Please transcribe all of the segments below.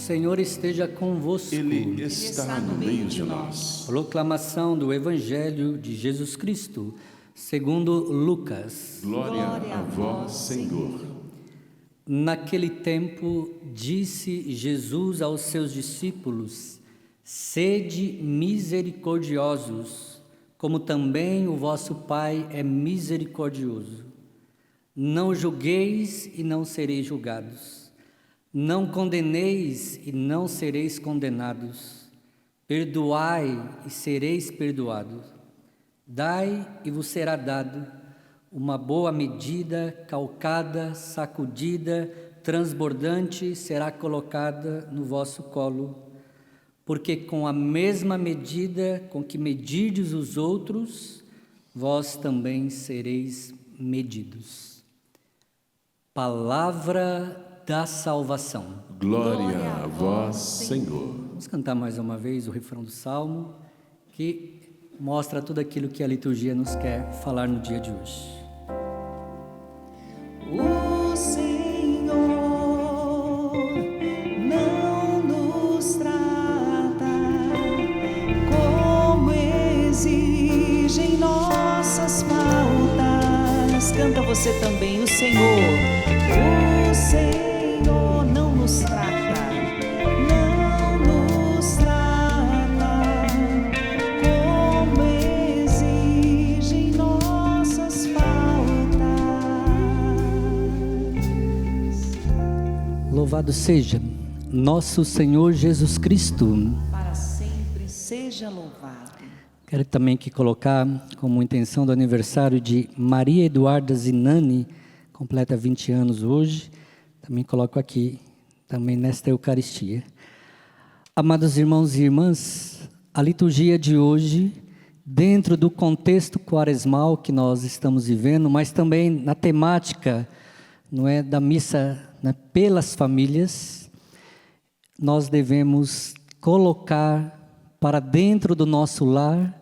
Senhor esteja convosco. Ele está no meio de nós. Proclamação do Evangelho de Jesus Cristo, segundo Lucas. Glória a vós, Senhor. Naquele tempo, disse Jesus aos seus discípulos: sede misericordiosos, como também o vosso Pai é misericordioso. Não julgueis e não sereis julgados. Não condeneis e não sereis condenados. Perdoai e sereis perdoados. Dai e vos será dado uma boa medida, calcada, sacudida, transbordante, será colocada no vosso colo. Porque com a mesma medida com que medirdes os outros, vós também sereis medidos. Palavra da salvação. Glória a vós, Senhor. Vamos cantar mais uma vez o refrão do Salmo, que mostra tudo aquilo que a liturgia nos quer falar no dia de hoje. O Senhor não nos trata como exigem nossas faltas. Canta você também, o Senhor não nos trata como exigem nossas faltas. Louvado seja nosso Senhor Jesus Cristo. Para sempre seja louvado. Quero também aqui colocar como intenção do aniversário de Maria Eduarda Zinani, completa 20 anos hoje. Também coloco aqui, também nesta Eucaristia. Amados irmãos e irmãs, a liturgia de hoje, dentro do contexto quaresmal que nós estamos vivendo, mas também na temática, não é, da missa, né, pelas famílias, nós devemos colocar para dentro do nosso lar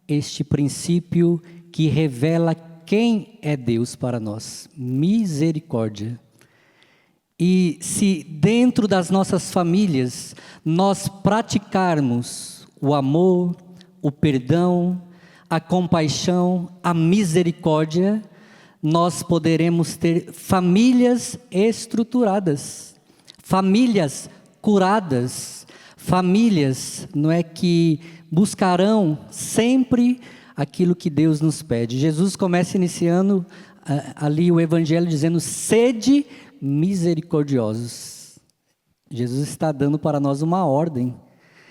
este princípio que revela quem é Deus para nós: misericórdia. E se dentro das nossas famílias nós praticarmos o amor, o perdão, a compaixão, a misericórdia, nós poderemos ter famílias estruturadas, famílias curadas, famílias, não é, que buscarão sempre aquilo que Deus nos pede. Jesus começa iniciando ali o Evangelho dizendo: sede misericordiosos. Jesus está dando para nós uma ordem.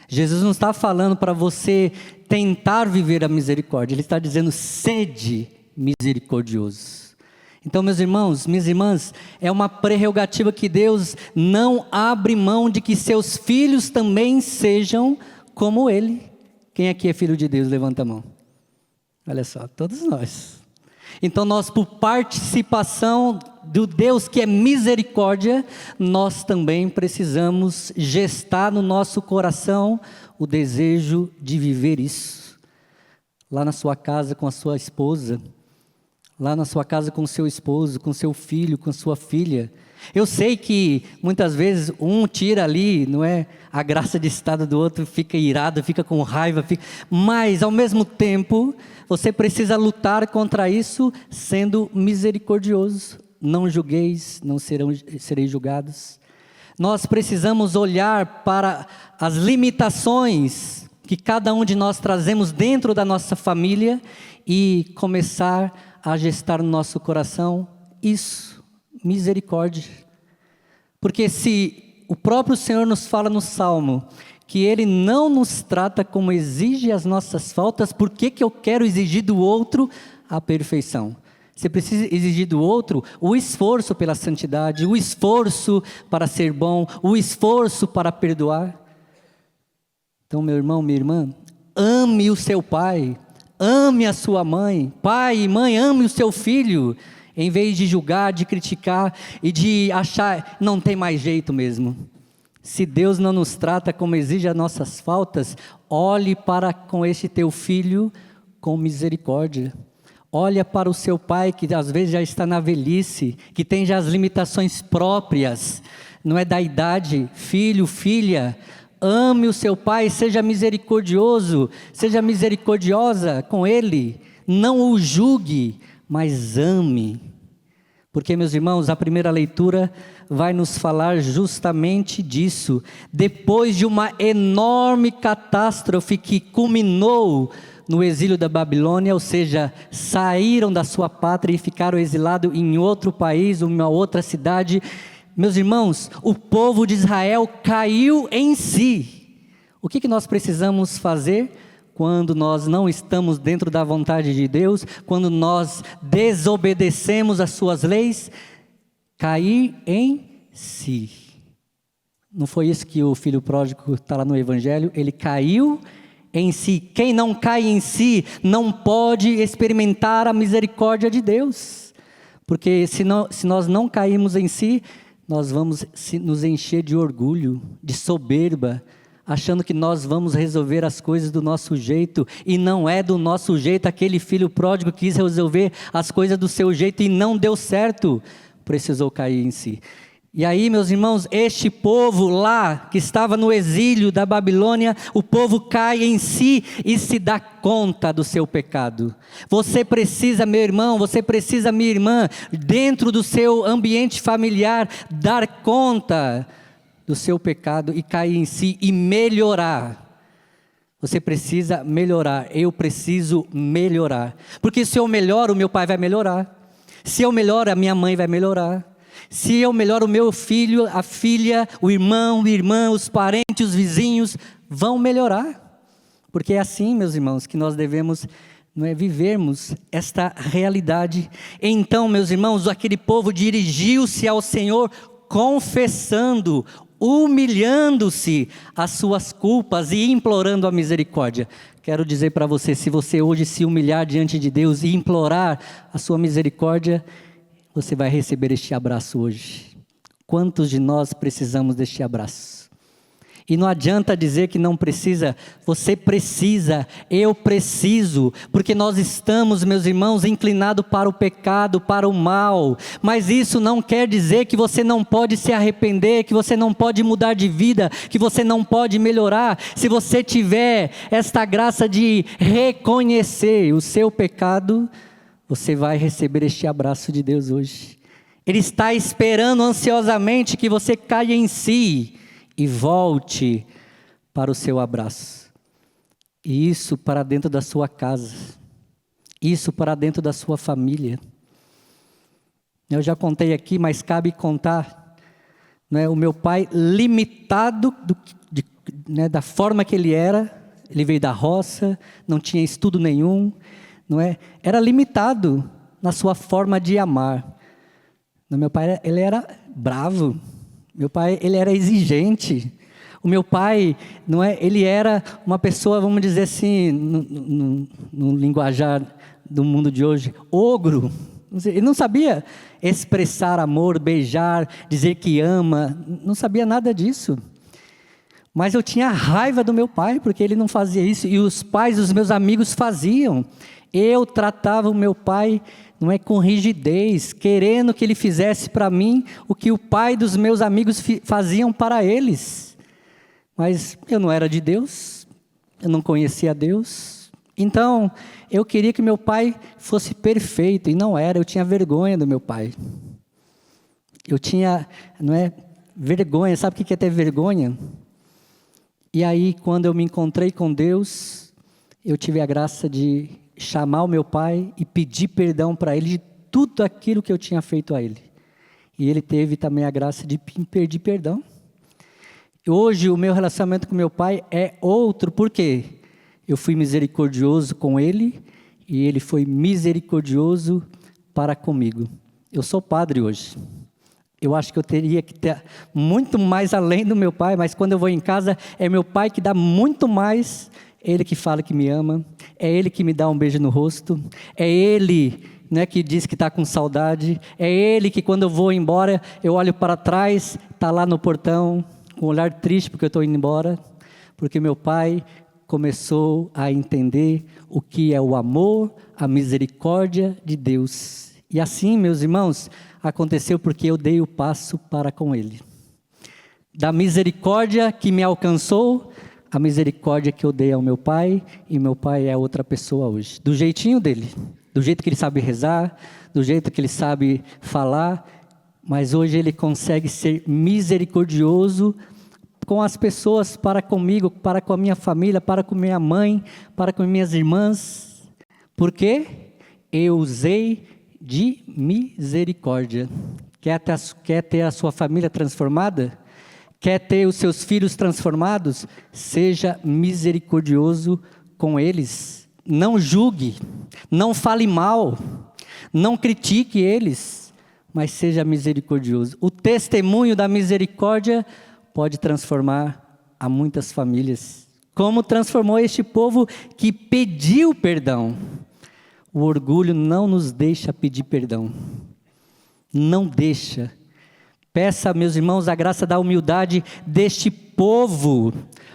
Jesus não está falando para você tentar viver a misericórdia, Ele está dizendo: sede misericordiosos. Então, meus irmãos, minhas irmãs, é uma prerrogativa que Deus não abre mão de que seus filhos também sejam como Ele. Quem aqui é filho de Deus? Levanta a mão. Olha só, todos nós. Então nós, por participação do Deus que é misericórdia, nós também precisamos gestar no nosso coração o desejo de viver isso. Lá na sua casa com a sua esposa, lá na sua casa com o seu esposo, com seu filho, com sua filha. Eu sei que muitas vezes um tira ali, não é, a graça de estado do outro, fica irado, fica com raiva, mas ao mesmo tempo você precisa lutar contra isso sendo misericordioso. Não julgueis, não sereis julgados. Nós precisamos olhar para as limitações que cada um de nós trazemos dentro da nossa família e começar a gestar no nosso coração isso, misericórdia. Porque se o próprio Senhor nos fala no Salmo que Ele não nos trata como exige as nossas faltas, por que eu quero exigir do outro a perfeição? Você precisa exigir do outro o esforço pela santidade, o esforço para ser bom, o esforço para perdoar. Então, meu irmão, minha irmã, ame o seu pai, ame a sua mãe. Pai e mãe, ame o seu filho, em vez de julgar, de criticar e de achar, não tem mais jeito mesmo. Se Deus não nos trata como exige as nossas faltas, olhe para com este teu filho com misericórdia. Olha para o seu pai que às vezes já está na velhice, que tem já as limitações próprias, não é da idade. Filho, filha, ame o seu pai, seja misericordioso, seja misericordiosa com ele. Não o julgue, mas ame. Porque, meus irmãos, a primeira leitura vai nos falar justamente disso. Depois de uma enorme catástrofe que culminou no exílio da Babilônia, ou seja, saíram da sua pátria e ficaram exilados em outro país, uma outra cidade. Meus irmãos, o povo de Israel caiu em si. O que nós precisamos fazer quando nós não estamos dentro da vontade de Deus, quando nós desobedecemos as suas leis? Cair em si. Não foi isso que o filho pródigo está lá no Evangelho? Ele caiu em si. Quem não cai em si não pode experimentar a misericórdia de Deus. Porque se nós não cairmos em si, nós vamos nos encher de orgulho, de soberba, achando que nós vamos resolver as coisas do nosso jeito, e não é do nosso jeito. Aquele filho pródigo quis resolver as coisas do seu jeito e não deu certo, precisou cair em si. E aí, meus irmãos, este povo lá, que estava no exílio da Babilônia, o povo cai em si e se dá conta do seu pecado. Você precisa, meu irmão, você precisa, minha irmã, dentro do seu ambiente familiar, dar conta do seu pecado e cair em si e melhorar. Você precisa melhorar, eu preciso melhorar. Porque se eu melhoro, o meu pai vai melhorar. Se eu melhoro, a minha mãe vai melhorar. Se eu melhoro, o meu filho, a filha, o irmão, a irmã, os parentes, os vizinhos vão melhorar. Porque é assim, meus irmãos, que nós devemos vivermos esta realidade. Então, meus irmãos, aquele povo dirigiu-se ao Senhor confessando, humilhando-se às suas culpas e implorando a misericórdia. Quero dizer para você, se você hoje se humilhar diante de Deus e implorar a sua misericórdia, você vai receber este abraço hoje. Quantos de nós precisamos deste abraço? E não adianta dizer que não precisa, você precisa, eu preciso, porque nós estamos, meus irmãos, inclinados para o pecado, para o mal, mas isso não quer dizer que você não pode se arrepender, que você não pode mudar de vida, que você não pode melhorar. Se você tiver esta graça de reconhecer o seu pecado, você vai receber este abraço de Deus hoje. Ele está esperando ansiosamente que você caia em si e volte para o seu abraço. E isso para dentro da sua casa. Isso para dentro da sua família. Eu já contei aqui, mas cabe contar. O meu pai, limitado da forma que ele era. Ele veio da roça, não tinha estudo nenhum. Era limitado na sua forma de amar. Meu pai, ele era bravo. Meu pai, ele era exigente. O meu pai, ele era uma pessoa, vamos dizer assim, no linguajar do mundo de hoje, ogro. Ele não sabia expressar amor, beijar, dizer que ama, não sabia nada disso. Mas eu tinha raiva do meu pai, porque ele não fazia isso, e os pais dos meus amigos faziam. Eu tratava o meu pai com rigidez, querendo que ele fizesse para mim o que o pai dos meus amigos faziam para eles. Mas eu não era de Deus, eu não conhecia Deus. Então, eu queria que meu pai fosse perfeito, e não era. Eu tinha vergonha do meu pai. Eu tinha, vergonha. Sabe o que é ter vergonha? E aí, quando eu me encontrei com Deus, eu tive a graça de chamar o meu pai e pedir perdão para ele de tudo aquilo que eu tinha feito a ele. E ele teve também a graça de pedir perdão. Hoje o meu relacionamento com meu pai é outro, por quê? Eu fui misericordioso com ele e ele foi misericordioso para comigo. Eu sou padre hoje. Eu acho que eu teria que ter muito mais além do meu pai, mas quando eu vou em casa, é meu pai que dá muito mais. Ele que fala que me ama, é Ele que me dá um beijo no rosto, é Ele que diz que está com saudade, é Ele que quando eu vou embora, eu olho para trás, está lá no portão, com um olhar triste porque eu estou indo embora, porque meu pai começou a entender o que é o amor, a misericórdia de Deus. E assim, meus irmãos, aconteceu porque eu dei o passo para com Ele. Da misericórdia que me alcançou, a misericórdia que eu dei ao meu pai, e meu pai é outra pessoa hoje. Do jeitinho dele, do jeito que ele sabe rezar, do jeito que ele sabe falar, mas hoje ele consegue ser misericordioso com as pessoas, para comigo, para com a minha família, para com minha mãe, para com minhas irmãs. Por quê? Eu usei de misericórdia. Quer ter a sua família transformada? Quer ter os seus filhos transformados? Seja misericordioso com eles. Não julgue, não fale mal, não critique eles, mas seja misericordioso. O testemunho da misericórdia pode transformar a muitas famílias. Como transformou este povo que pediu perdão. O orgulho não nos deixa pedir perdão. Não deixa. Peça, meus irmãos, a graça da humildade deste povo.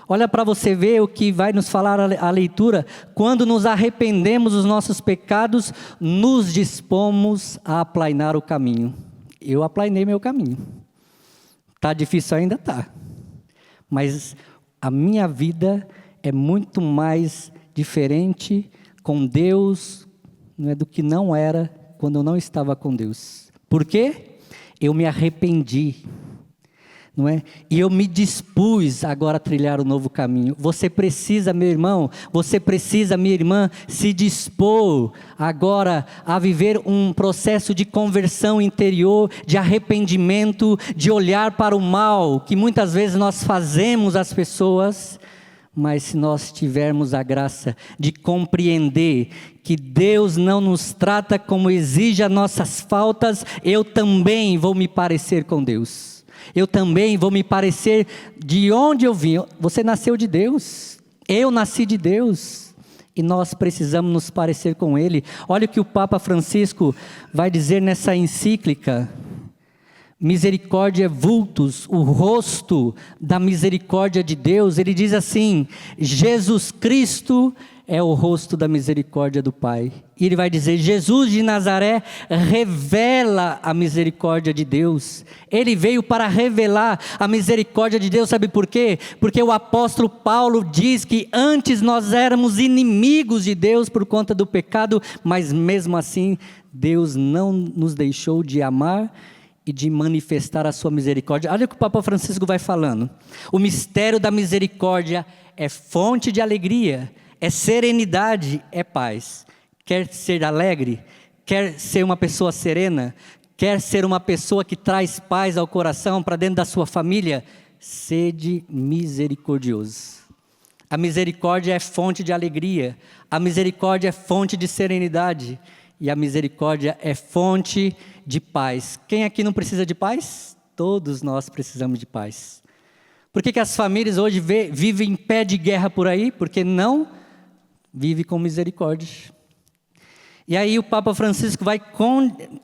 Olha para você ver o que vai nos falar a leitura. Quando nos arrependemos dos nossos pecados, nos dispomos a aplainar o caminho. Eu aplainei meu caminho. Está difícil ainda? Está. Mas a minha vida é muito mais diferente com Deus, não é, do que não era quando eu não estava com Deus. Por quê? Eu me arrependi, não é? E eu me dispus agora a trilhar um novo caminho. Você precisa, meu irmão, você precisa, minha irmã, se dispor agora a viver um processo de conversão interior, de arrependimento, de olhar para o mal que muitas vezes nós fazemos às pessoas. Mas se nós tivermos a graça de compreender que Deus não nos trata como exige as nossas faltas, eu também vou me parecer com Deus. Eu também vou me parecer de onde eu vim. Você nasceu de Deus, eu nasci de Deus, e nós precisamos nos parecer com Ele. Olha o que o Papa Francisco vai dizer nessa encíclica. Misericórdia vultus, o rosto da misericórdia de Deus. Ele diz assim: Jesus Cristo é o rosto da misericórdia do Pai. E ele vai dizer: Jesus de Nazaré revela a misericórdia de Deus. Ele veio para revelar a misericórdia de Deus. Sabe por quê? Porque o apóstolo Paulo diz que antes nós éramos inimigos de Deus por conta do pecado, mas mesmo assim Deus não nos deixou de amar e de manifestar a sua misericórdia. Olha o que o Papa Francisco vai falando. O mistério da misericórdia é fonte de alegria, é serenidade, é paz. Quer ser alegre? Quer ser uma pessoa serena? Quer ser uma pessoa que traz paz ao coração para dentro da sua família? Sede misericordioso. A misericórdia é fonte de alegria, a misericórdia é fonte de serenidade, e a misericórdia é fonte de paz. Quem aqui não precisa de paz? Todos nós precisamos de paz. Por que as famílias hoje vivem em pé de guerra por aí? Porque não vivem com misericórdia. E aí o Papa Francisco vai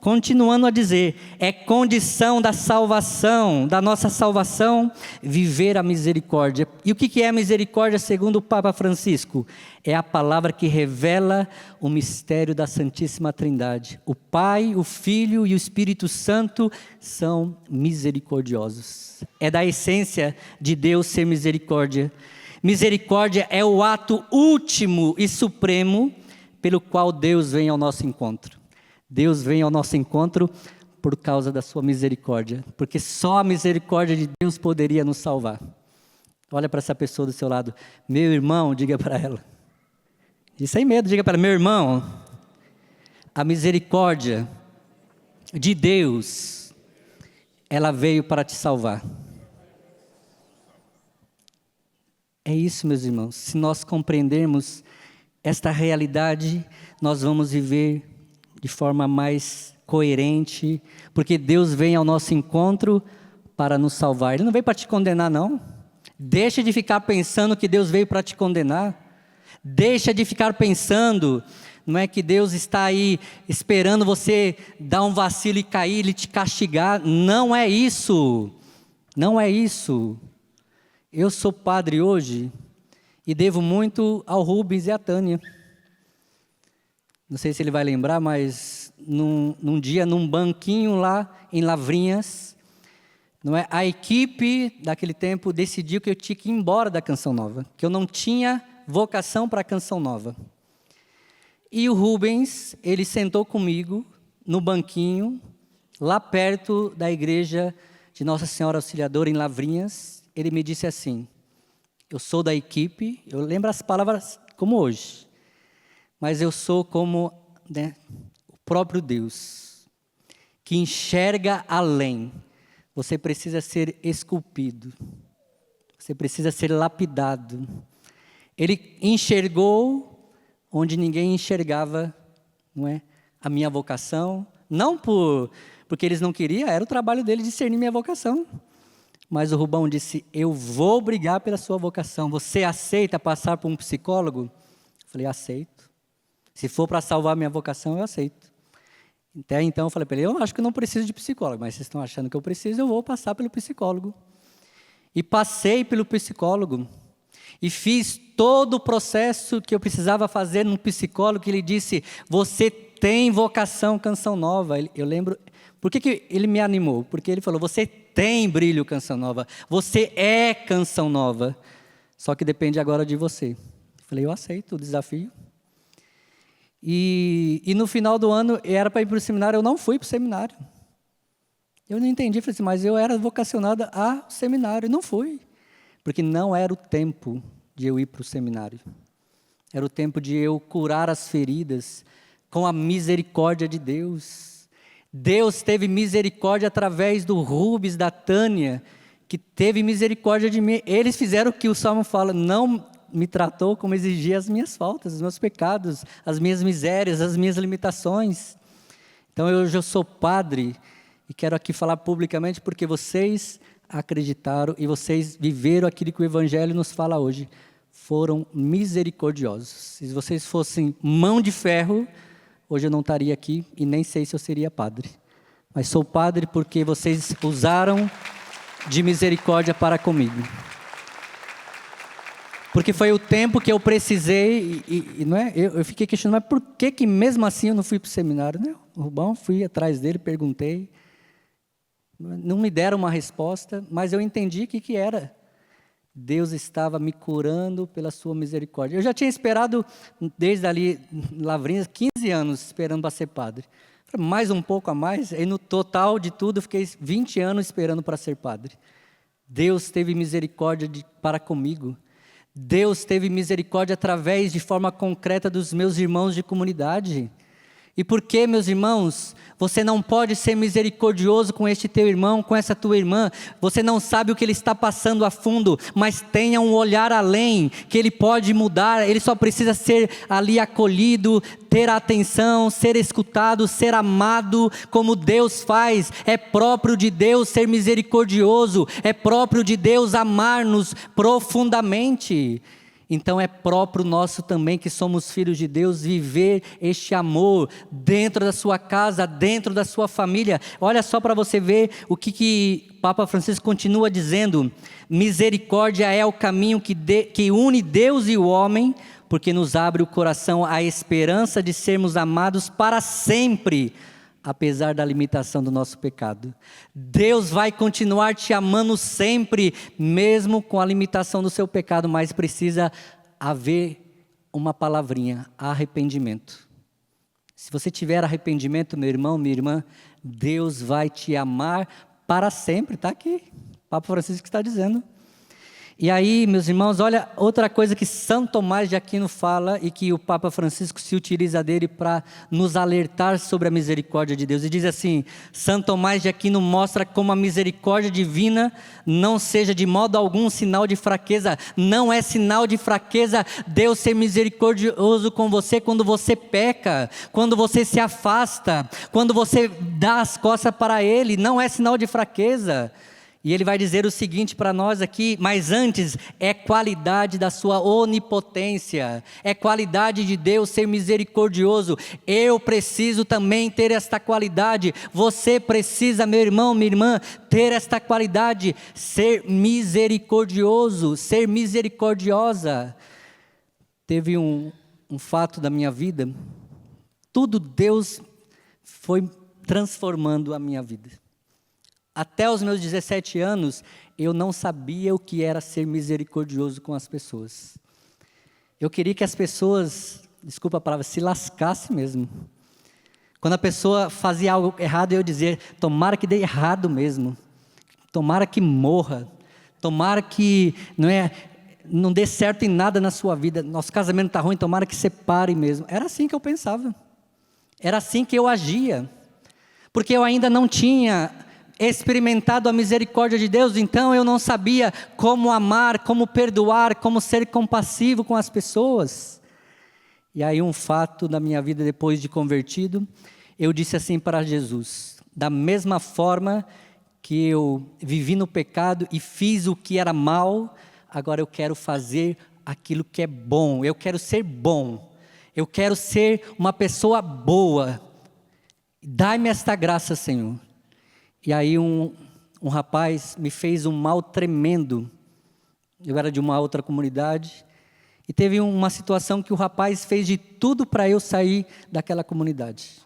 continuando a dizer: é condição da salvação, da nossa salvação, viver a misericórdia. E o que é a misericórdia segundo o Papa Francisco? É a palavra que revela o mistério da Santíssima Trindade. O Pai, o Filho e o Espírito Santo são misericordiosos. É da essência de Deus ser misericórdia. Misericórdia é o ato último e supremo pelo qual Deus vem ao nosso encontro. Deus vem ao nosso encontro por causa da sua misericórdia, porque só a misericórdia de Deus poderia nos salvar. Olha para essa pessoa do seu lado: meu irmão, diga para ela, e sem medo, diga para ela: meu irmão, a misericórdia de Deus, ela veio para te salvar. É isso, meus irmãos. Se nós compreendermos esta realidade, nós vamos viver de forma mais coerente, porque Deus vem ao nosso encontro para nos salvar. Ele não veio para te condenar, não. Deixa de ficar pensando que Deus veio para te condenar. Deixa de ficar pensando, não é, que Deus está aí esperando você dar um vacilo e cair, Ele te castigar. Não é isso. Não é isso. Eu sou padre hoje e devo muito ao Rubens e à Tânia. Não sei se ele vai lembrar, mas num dia, num banquinho lá em Lavrinhas, Não é? A equipe daquele tempo decidiu que eu tinha que ir embora da Canção Nova, que eu não tinha vocação para a Canção Nova. E o Rubens, ele sentou comigo no banquinho, lá perto da igreja de Nossa Senhora Auxiliadora, em Lavrinhas. Ele me disse assim: eu sou da equipe, eu lembro as palavras como hoje, mas eu sou como, né, o próprio Deus, que enxerga além. Você precisa ser esculpido, você precisa ser lapidado. Ele enxergou onde ninguém enxergava, não é? A minha vocação, não porque eles não queriam, era o trabalho dele discernir minha vocação. Mas o Rubão disse: eu vou brigar pela sua vocação. Você aceita passar por um psicólogo? Eu falei: aceito. Se for para salvar minha vocação, eu aceito. Até então eu falei para ele: eu acho que eu não preciso de psicólogo, mas vocês estão achando que eu preciso, eu vou passar pelo psicólogo. E passei pelo psicólogo. E fiz todo o processo que eu precisava fazer num psicólogo, que ele disse: você tem vocação Canção Nova. Eu lembro, por que ele me animou? Porque ele falou: você tem brilho Canção Nova, você é Canção Nova, só que depende agora de você. Eu falei: eu aceito o desafio. E no final do ano, era para ir para o seminário, eu não fui para o seminário. Eu não entendi, falei assim: mas eu era vocacionada ao seminário, e não fui. Porque não era o tempo de eu ir para o seminário. Era o tempo de eu curar as feridas com a misericórdia de Deus. Deus teve misericórdia através do Rubens, da Tânia, que teve misericórdia de mim. Eles fizeram o que o Salmo fala: não me tratou como exigia as minhas faltas, os meus pecados, as minhas misérias, as minhas limitações. Então eu já sou padre e quero aqui falar publicamente porque vocês acreditaram e vocês viveram aquilo que o Evangelho nos fala hoje. Foram misericordiosos. Se vocês fossem mão de ferro, hoje eu não estaria aqui e nem sei se eu seria padre. Mas sou padre porque vocês usaram de misericórdia para comigo. Porque foi o tempo que eu precisei e não é? Eu fiquei questionando: mas por que mesmo assim eu não fui para o seminário? Não, o Rubão, fui atrás dele, perguntei. Não me deram uma resposta, mas eu entendi o que era. Deus estava me curando pela sua misericórdia. Eu já tinha esperado, desde ali, Lavrinhas, 15 anos esperando para ser padre. Mais um pouco a mais, e no total de tudo, eu fiquei 20 anos esperando para ser padre. Deus teve misericórdia para comigo. Deus teve misericórdia através, de forma concreta, dos meus irmãos de comunidade. E por que, meus irmãos, você não pode ser misericordioso com este teu irmão, com essa tua irmã? Você não sabe o que ele está passando a fundo, mas tenha um olhar além, que ele pode mudar, ele só precisa ser ali acolhido, ter atenção, ser escutado, ser amado, como Deus faz. É próprio de Deus ser misericordioso, é próprio de Deus amar-nos profundamente. Então é próprio nosso também, que somos filhos de Deus, viver este amor dentro da sua casa, dentro da sua família. Olha só para você ver o que Papa Francisco continua dizendo: misericórdia é o caminho que une Deus e o homem, porque nos abre o coração à esperança de sermos amados para sempre, apesar da limitação do nosso pecado. Deus vai continuar te amando sempre, mesmo com a limitação do seu pecado, mas precisa haver uma palavrinha: arrependimento. Se você tiver arrependimento, meu irmão, minha irmã, Deus vai te amar para sempre. Está aqui, o Papa Francisco está dizendo. E aí, meus irmãos, olha outra coisa que São Tomás de Aquino fala e que o Papa Francisco se utiliza dele para nos alertar sobre a misericórdia de Deus. E diz assim: São Tomás de Aquino mostra como a misericórdia divina não seja de modo algum sinal de fraqueza. Não é sinal de fraqueza Deus ser misericordioso com você quando você peca, quando você se afasta, quando você dá as costas para Ele. Não é sinal de fraqueza. E ele vai dizer o seguinte para nós aqui: mas antes é qualidade da sua onipotência, é qualidade de Deus ser misericordioso. Eu preciso também ter esta qualidade, você precisa, meu irmão, minha irmã, ter esta qualidade, ser misericordioso, ser misericordiosa. Teve um fato da minha vida, tudo Deus foi transformando a minha vida. Até os meus 17 anos, eu não sabia o que era ser misericordioso com as pessoas. Eu queria que as pessoas, desculpa a palavra, se lascassem mesmo. Quando a pessoa fazia algo errado, eu dizia, tomara que dê errado mesmo. Tomara que morra. Tomara que não dê certo em nada na sua vida. Nosso casamento está ruim, tomara que separe mesmo. Era assim que eu pensava. Era assim que eu agia. Porque eu ainda não tinha experimentado a misericórdia de Deus, então eu não sabia como amar, como perdoar, como ser compassivo com as pessoas. E aí um fato da minha vida depois de convertido, eu disse assim para Jesus, da mesma forma que eu vivi no pecado e fiz o que era mal, agora eu quero fazer aquilo que é bom, eu quero ser bom, eu quero ser uma pessoa boa, dai-me esta graça, Senhor. E aí um rapaz me fez um mal tremendo, eu era de uma outra comunidade, e teve uma situação que o rapaz fez de tudo para eu sair daquela comunidade.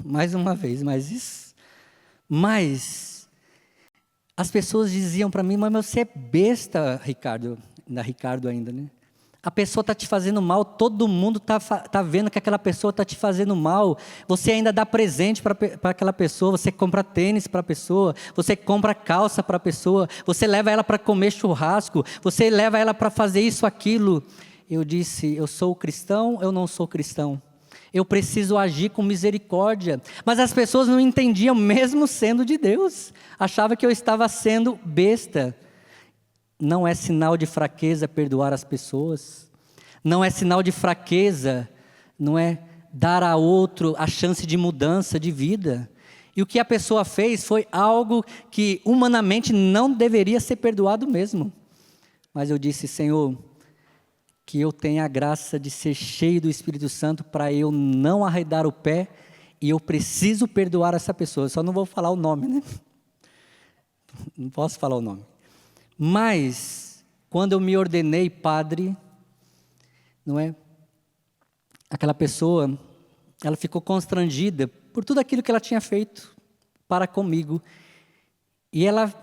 Mais uma vez, mas as pessoas diziam para mim, mas você é besta, Ricardo, ainda Ricardo ainda, né? A pessoa está te fazendo mal, todo mundo tá vendo que aquela pessoa está te fazendo mal. Você ainda dá presente para aquela pessoa, você compra tênis para a pessoa, você compra calça para a pessoa, você leva ela para comer churrasco, você leva ela para fazer isso, aquilo. Eu disse, eu sou cristão, eu não sou cristão. Eu preciso agir com misericórdia. Mas as pessoas não entendiam, mesmo sendo de Deus. Achavam que eu estava sendo besta. Não é sinal de fraqueza perdoar as pessoas. Não é sinal de fraqueza, não é dar a outro a chance de mudança de vida. E o que a pessoa fez foi algo que humanamente não deveria ser perdoado mesmo. Mas eu disse, Senhor, que eu tenha a graça de ser cheio do Espírito Santo para eu não arredar o pé e eu preciso perdoar essa pessoa. Só não vou falar o nome, né? Não posso falar o nome. Mas, quando eu me ordenei padre, aquela pessoa, ela ficou constrangida por tudo aquilo que ela tinha feito para comigo. E ela,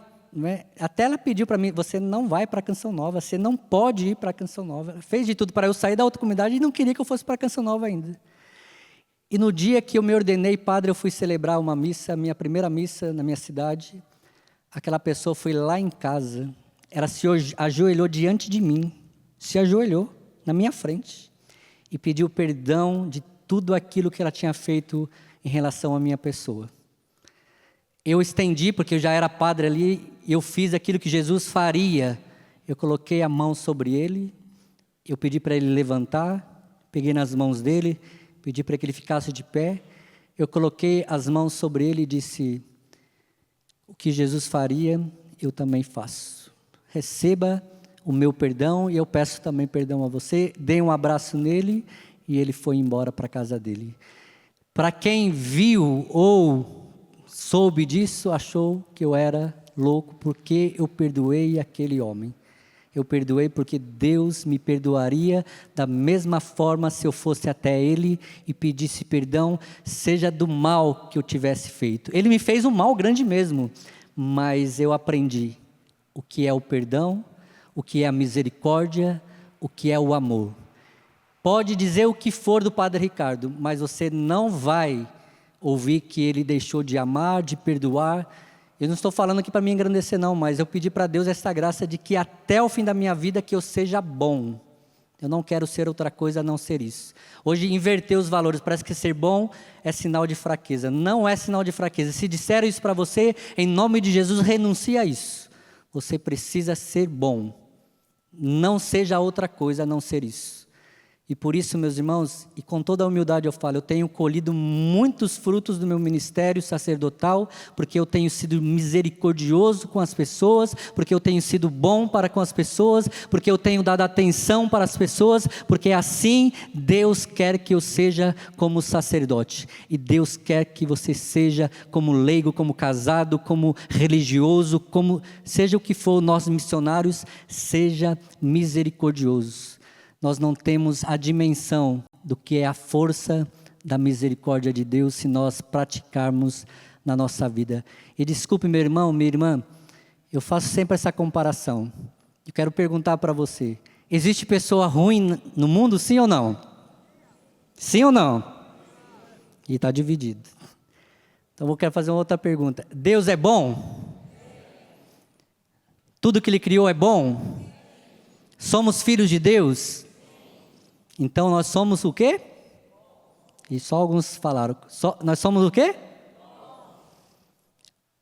até ela pediu para mim, você não vai para a Canção Nova, você não pode ir para a Canção Nova. Ela fez de tudo para eu sair da outra comunidade e não queria que eu fosse para a Canção Nova ainda. E no dia que eu me ordenei padre, eu fui celebrar uma missa, minha primeira missa na minha cidade. Aquela pessoa foi lá em casa, ela se ajoelhou diante de mim, se ajoelhou na minha frente e pediu perdão de tudo aquilo que ela tinha feito em relação à minha pessoa. Eu estendi, porque eu já era padre ali, eu fiz aquilo que Jesus faria. Eu coloquei a mão sobre ele, eu pedi para ele levantar, peguei nas mãos dele, pedi para que ele ficasse de pé, eu coloquei as mãos sobre ele e disse, o que Jesus faria, eu também faço. Receba o meu perdão e eu peço também perdão a você. Dei um abraço nele e ele foi embora para a casa dele. Para quem viu ou soube disso, achou que eu era louco porque eu perdoei aquele homem. Eu perdoei porque Deus me perdoaria da mesma forma se eu fosse até Ele e pedisse perdão, seja do mal que eu tivesse feito. Ele me fez um mal grande mesmo, mas eu aprendi o que é o perdão, o que é a misericórdia, o que é o amor. Pode dizer o que for do Padre Ricardo, mas você não vai ouvir que ele deixou de amar, de perdoar. Eu não estou falando aqui para me engrandecer não, mas eu pedi para Deus essa graça de que até o fim da minha vida que eu seja bom. Eu não quero ser outra coisa a não ser isso. Hoje inverter os valores, parece que ser bom é sinal de fraqueza. Não é sinal de fraqueza. Se disseram isso para você, em nome de Jesus, renuncie a isso. Você precisa ser bom. Não seja outra coisa a não ser isso. E por isso, meus irmãos, e com toda a humildade eu falo, eu tenho colhido muitos frutos do meu ministério sacerdotal, porque eu tenho sido misericordioso com as pessoas, porque eu tenho sido bom para com as pessoas, porque eu tenho dado atenção para as pessoas, porque assim Deus quer que eu seja como sacerdote. E Deus quer que você seja como leigo, como casado, como religioso, como seja o que for, nós missionários, seja misericordioso. Nós não temos a dimensão do que é a força da misericórdia de Deus se nós praticarmos na nossa vida. E desculpe, meu irmão, minha irmã, eu faço sempre essa comparação. Eu quero perguntar para você: existe pessoa ruim no mundo, sim ou não? Sim ou não? E está dividido. Então eu quero fazer uma outra pergunta. Deus é bom? Tudo que Ele criou é bom? Somos filhos de Deus? Então nós somos o quê? E só alguns falaram. Nós somos o quê?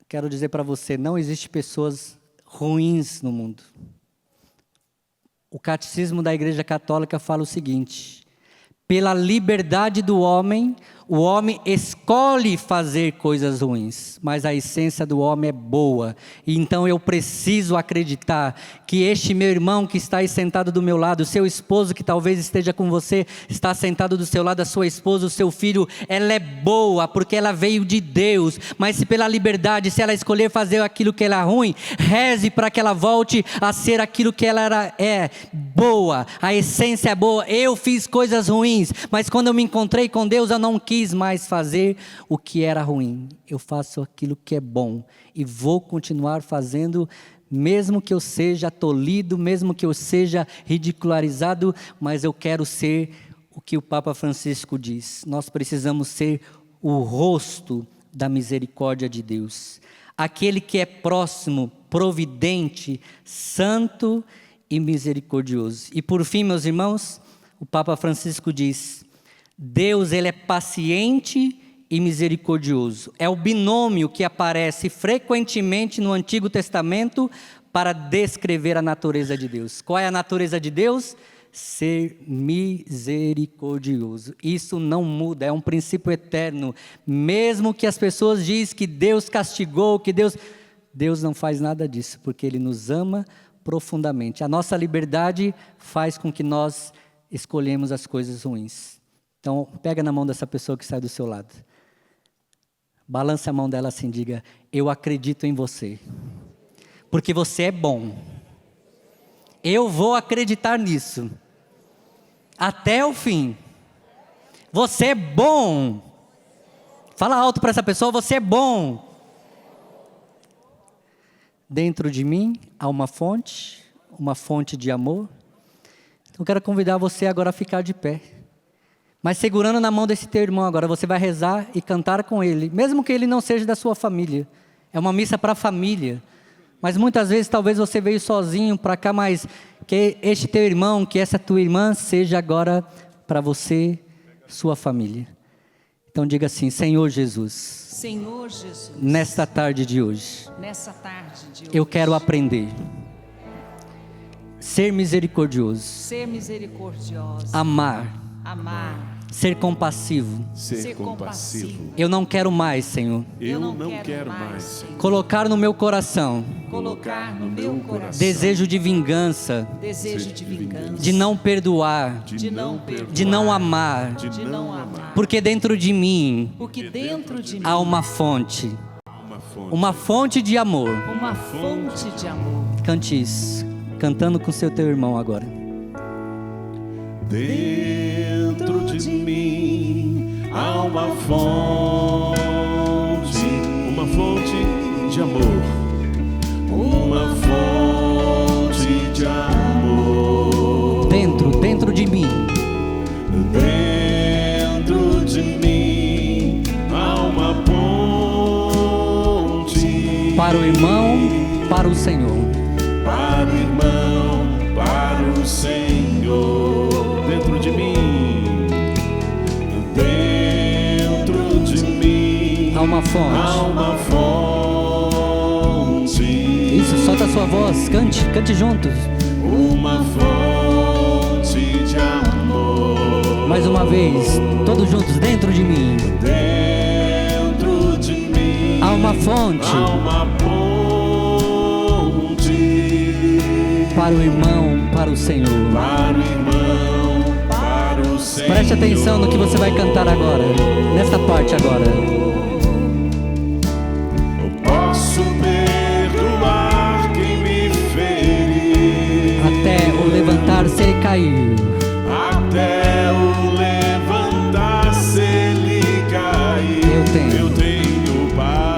Quero dizer para você, não existe pessoas ruins no mundo. O catecismo da Igreja Católica fala o seguinte: pela liberdade do homem, o homem escolhe fazer coisas ruins, mas a essência do homem é boa. E então eu preciso acreditar que este meu irmão que está aí sentado do meu lado, o seu esposo que talvez esteja com você, está sentado do seu lado, a sua esposa, o seu filho, ela é boa porque ela veio de Deus. Mas se pela liberdade, se ela escolher fazer aquilo que ela é ruim, reze para que ela volte a ser aquilo que ela é, boa. A essência é boa. Eu fiz coisas ruins, mas quando eu me encontrei com Deus, eu não quis mais fazer o que era ruim. Eu faço aquilo que é bom e vou continuar fazendo, mesmo que eu seja tolhido, mesmo que eu seja ridicularizado, mas eu quero ser o que o Papa Francisco diz: nós precisamos ser o rosto da misericórdia de Deus, aquele que é próximo, providente, santo e misericordioso. E por fim, meus irmãos, o Papa Francisco diz: Deus, Ele é paciente e misericordioso. É o binômio que aparece frequentemente no Antigo Testamento para descrever a natureza de Deus. Qual é a natureza de Deus? Ser misericordioso. Isso não muda, é um princípio eterno. Mesmo que as pessoas dizem que Deus castigou, que Deus não faz nada disso, porque Ele nos ama profundamente. A nossa liberdade faz com que nós escolhemos as coisas ruins. Então, pega na mão dessa pessoa que está do seu lado. Balance a mão dela assim, diga: eu acredito em você, porque você é bom. Eu vou acreditar nisso, até o fim. Você é bom. Fala alto para essa pessoa: você é bom. Dentro de mim há uma fonte de amor. Então, eu quero convidar você agora a ficar de pé. Mas segurando na mão desse teu irmão agora, você vai rezar e cantar com ele, mesmo que ele não seja da sua família. É uma missa para a família. Mas muitas vezes talvez você veio sozinho para cá, mas que este teu irmão, que essa tua irmã seja agora para você, sua família. Então diga assim: Senhor Jesus, Senhor Jesus, nesta tarde de hoje, eu quero aprender. Ser misericordioso. Amar. Ser compassivo. Eu não quero mais, Senhor. Eu não quero mais, Senhor. Colocar no meu coração desejo de vingança, de não perdoar, de não amar, porque dentro de mim há uma fonte de amor. Cante isso, cantando com seu teu irmão agora. Dentro de mim há uma fonte de amor, uma fonte de amor. Dentro de mim. Dentro de mim há uma ponte para o irmão, para o Senhor. Para o irmão, para o Senhor. Dentro de mim, há uma fonte. Isso, solta a sua voz, cante juntos. Uma fonte de amor. Mais uma vez, todos juntos, dentro de mim. Dentro de mim, há uma fonte. Para o irmão, para o Senhor. Para o irmão, para o Senhor. Preste atenção no que você vai cantar agora, nesta parte agora. Eu posso perdoar quem me feriu, até o levantar-se e cair. Até o levantar-se ele cair. Eu tenho paz.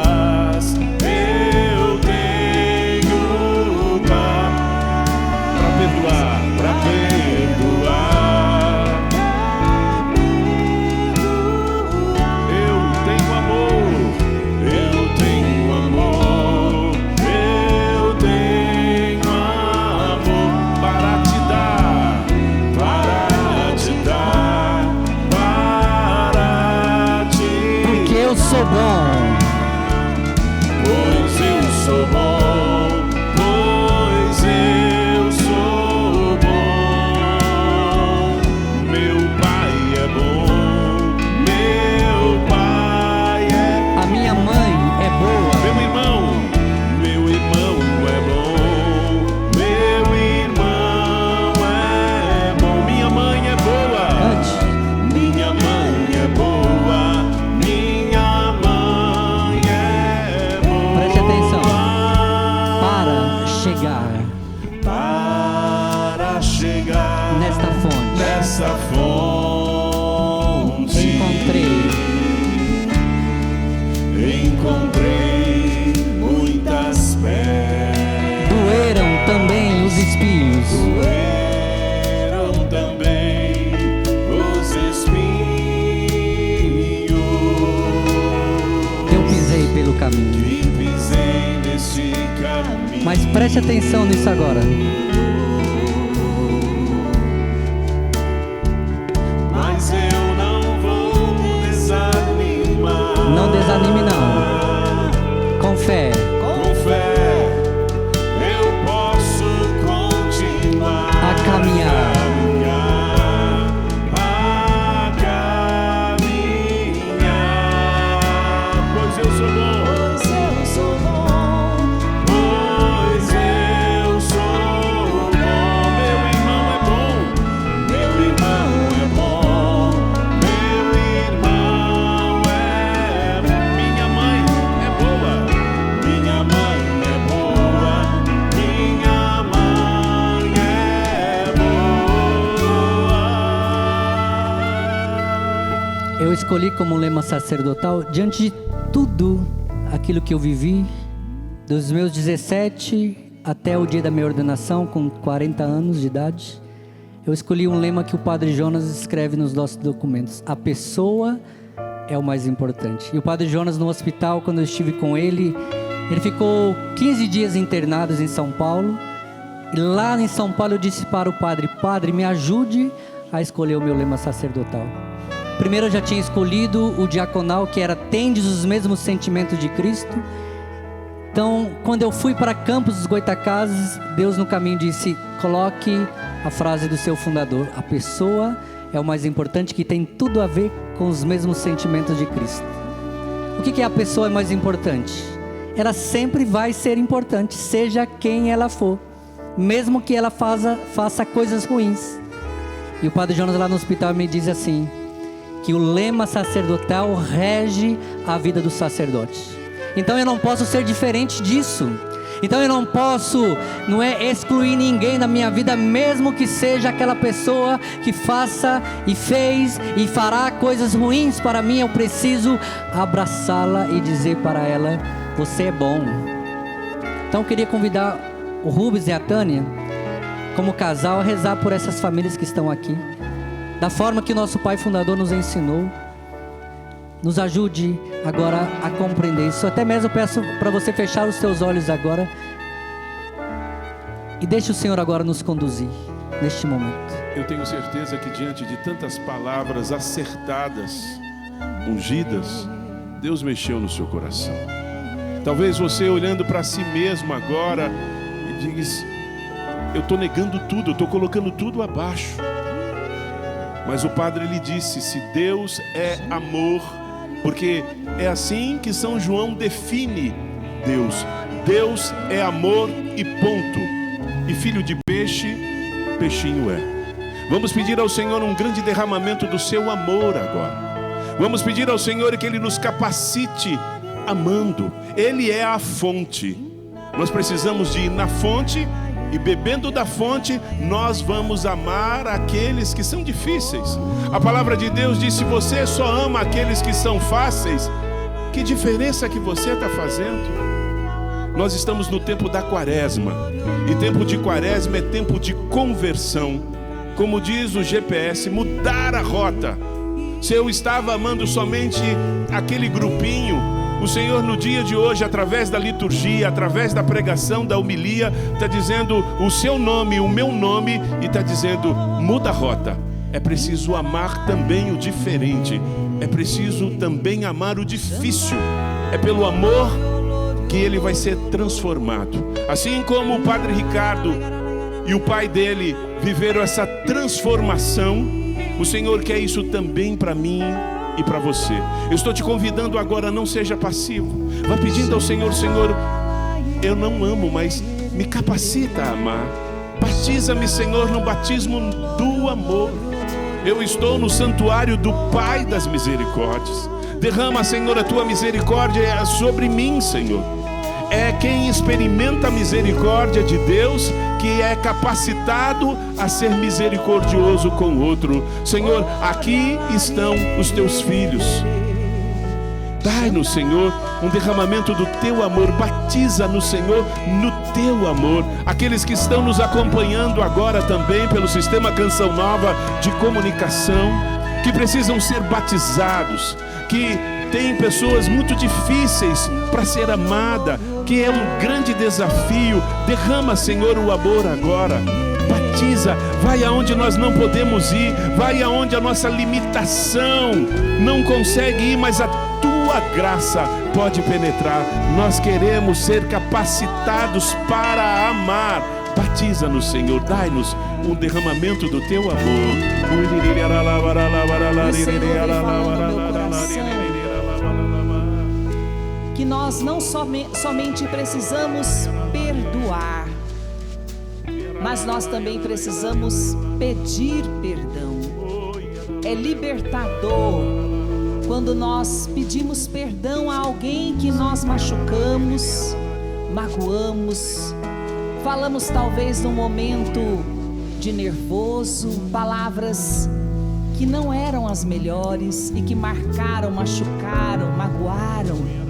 que pisei nesse caminho. Mas preste atenção nisso agora. Mas eu não vou desanimar. Não desanime não. Com fé. Com fé, eu posso continuar A caminhar. a caminhar. Pois eu sou bom. Pois eu sou bom. Pois eu sou bom. Meu irmão é bom. Meu irmão é bom. Meu irmão é bom. Minha mãe é boa. Minha mãe é boa. Minha mãe é boa. Eu escolhi como lema sacerdotal, diante de tudo aquilo que eu vivi, dos meus 17 até o dia da minha ordenação, com 40 anos de idade, eu escolhi um lema que o Padre Jonas escreve nos nossos documentos: a pessoa é o mais importante. E o Padre Jonas, no hospital, quando eu estive com ele ficou 15 dias internado em São Paulo. E lá em São Paulo eu disse para o padre: Padre, me ajude a escolher o meu lema sacerdotal. Primeiro eu já tinha escolhido o diaconal, que era tendes os mesmos sentimentos de Cristo. Então, quando eu fui para Campos dos Goytacazes, Deus no caminho disse: coloque a frase do seu fundador: a pessoa é o mais importante, que tem tudo a ver com os mesmos sentimentos de Cristo. O que é a pessoa mais importante? Ela sempre vai ser importante, seja quem ela for, mesmo que ela faça coisas ruins. E o Padre Jonas lá no hospital me diz assim, que o lema sacerdotal rege a vida do sacerdote. Então eu não posso ser diferente disso. Então eu não posso, excluir ninguém da minha vida, mesmo que seja aquela pessoa que faça e fez e fará coisas ruins para mim. Eu preciso abraçá-la e dizer para ela: você é bom. Então eu queria convidar o Rubens e a Tânia, como casal, a rezar por essas famílias que estão aqui, da forma que o nosso Pai Fundador nos ensinou. Nos ajude agora a compreender isso. Até mesmo eu peço para você fechar os seus olhos agora e deixe o Senhor agora nos conduzir neste momento. Eu tenho certeza que diante de tantas palavras acertadas, ungidas, Deus mexeu no seu coração. Talvez você olhando para si mesmo agora e diz: eu estou negando tudo, eu estou colocando tudo abaixo. Mas o Padre lhe disse: se Deus é amor, porque é assim que São João define Deus. Deus é amor e ponto. E filho de peixe, peixinho é. Vamos pedir ao Senhor um grande derramamento do seu amor agora. Vamos pedir ao Senhor que Ele nos capacite amando. Ele é a fonte. Nós precisamos de ir na fonte, e bebendo da fonte, nós vamos amar aqueles que são difíceis. A palavra de Deus diz: se você só ama aqueles que são fáceis, que diferença que você está fazendo? Nós estamos no tempo da quaresma, e tempo de quaresma é tempo de conversão. Como diz o GPS, mudar a rota. Se eu estava amando somente aquele grupinho, o Senhor no dia de hoje, através da liturgia, através da pregação, da homilia, está dizendo o seu nome, o meu nome, e está dizendo: muda a rota. É preciso amar também o diferente. É preciso também amar o difícil. É pelo amor que ele vai ser transformado. Assim como o Padre Ricardo e o pai dele viveram essa transformação, o Senhor quer isso também para mim e para você. Eu estou te convidando agora: não seja passivo. Vá pedindo ao Senhor: Senhor, eu não amo, mas me capacita a amar. Batiza-me, Senhor, no batismo do amor. Eu estou no santuário do Pai das misericórdias. Derrama, Senhor, a tua misericórdia sobre mim, Senhor. É quem experimenta a misericórdia de Deus que é capacitado a ser misericordioso com o outro. Senhor, aqui estão os teus filhos. Dai-nos, Senhor, um derramamento do teu amor. Batiza-nos, Senhor, no teu amor. Aqueles que estão nos acompanhando agora também pelo sistema Canção Nova de comunicação, que precisam ser batizados, que tem pessoas muito difíceis para ser amada, que é um grande desafio. Derrama, Senhor, o amor agora. Batiza, vai aonde nós não podemos ir, vai aonde a nossa limitação não consegue ir, mas a tua graça pode penetrar. Nós queremos ser capacitados para amar. Batiza-nos, Senhor, dai-nos um derramamento do teu amor. E, Senhor, vem falando no meu coração que nós não somente precisamos perdoar, mas nós também precisamos pedir perdão. É libertador quando nós pedimos perdão a alguém que nós machucamos, magoamos, falamos talvez num momento de nervoso, palavras que não eram as melhores e que marcaram, machucaram, magoaram.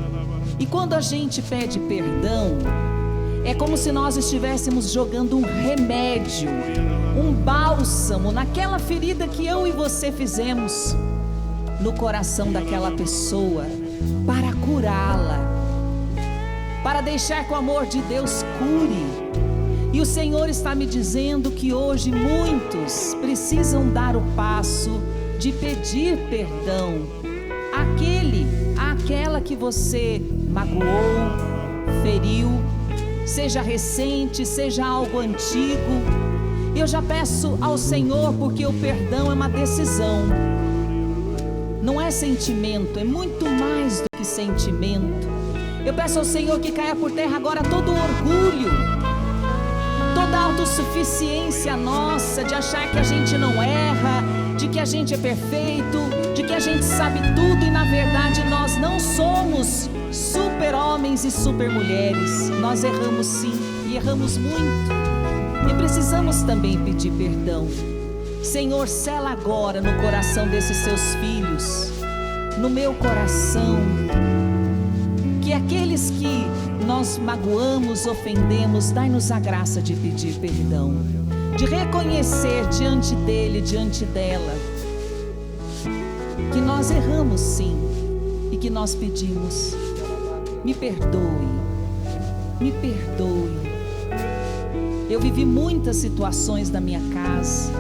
E quando a gente pede perdão, é como se nós estivéssemos jogando um remédio, um bálsamo naquela ferida que eu e você fizemos no coração daquela pessoa, para curá-la, para deixar que o amor de Deus cure. E o Senhor está me dizendo que hoje muitos precisam dar o passo de pedir perdão àquela que você magoou, feriu, seja recente, seja algo antigo. Eu já peço ao Senhor, porque o perdão é uma decisão, não é sentimento, é muito mais do que sentimento. Eu peço ao Senhor que caia por terra agora todo o orgulho, toda a autossuficiência nossa, de achar que a gente não erra, de que a gente é perfeito, de que a gente sabe tudo, e na verdade nós não somos super homens e super mulheres. Nós erramos sim, e erramos muito, e precisamos também pedir perdão. Senhor, sela agora no coração desses seus filhos, no meu coração, que aqueles que nós magoamos, ofendemos, dai-nos a graça de pedir perdão, de reconhecer diante dele, diante dela, que nós erramos sim, e que nós pedimos: me perdoe, me perdoe. Eu vivi muitas situações da minha casa,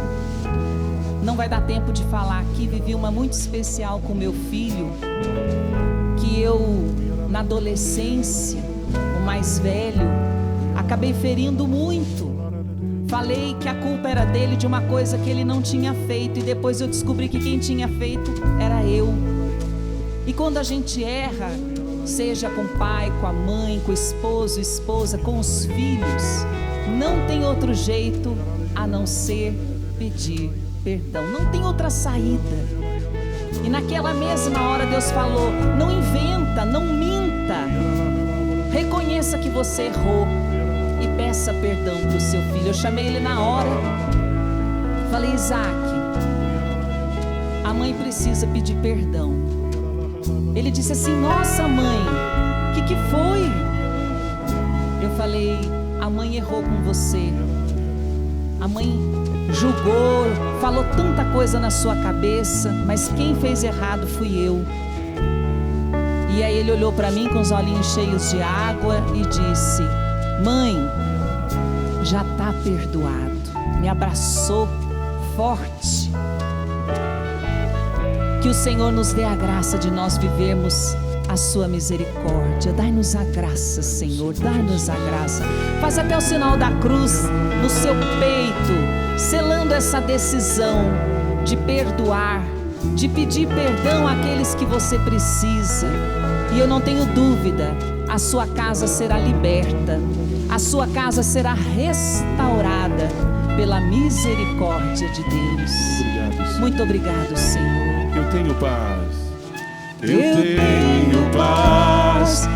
não vai dar tempo de falar aqui. Vivi uma muito especial com meu filho, que eu, na adolescência, o mais velho, acabei ferindo muito. Falei que a culpa era dele, de uma coisa que ele não tinha feito, e depois eu descobri que quem tinha feito era eu. E quando a gente erra, seja com o pai, com a mãe, com o esposo, esposa, com os filhos, não tem outro jeito a não ser pedir perdão, não tem outra saída. E naquela mesma hora Deus falou: não inventa, não minta, reconheça que você errou e peça perdão para o seu filho. Eu chamei ele na hora, falei: Isaac, a mãe precisa pedir perdão. Ele disse assim: nossa mãe, o que foi? Eu falei: a mãe errou com você, a mãe julgou, falou tanta coisa na sua cabeça, mas quem fez errado fui eu. E aí ele olhou para mim com os olhinhos cheios de água e disse: mãe, já está perdoado. Me abraçou forte. Que o Senhor nos dê a graça de nós vivermos a sua misericórdia. Dai-nos a graça, Senhor, dai-nos a graça. Faz até o sinal da cruz no seu peito, selando essa decisão de perdoar, de pedir perdão àqueles que você precisa. E eu não tenho dúvida, a sua casa será liberta, a sua casa será restaurada pela misericórdia de Deus. Obrigado, Senhor. Muito obrigado, Senhor. Eu tenho paz. Eu tenho paz.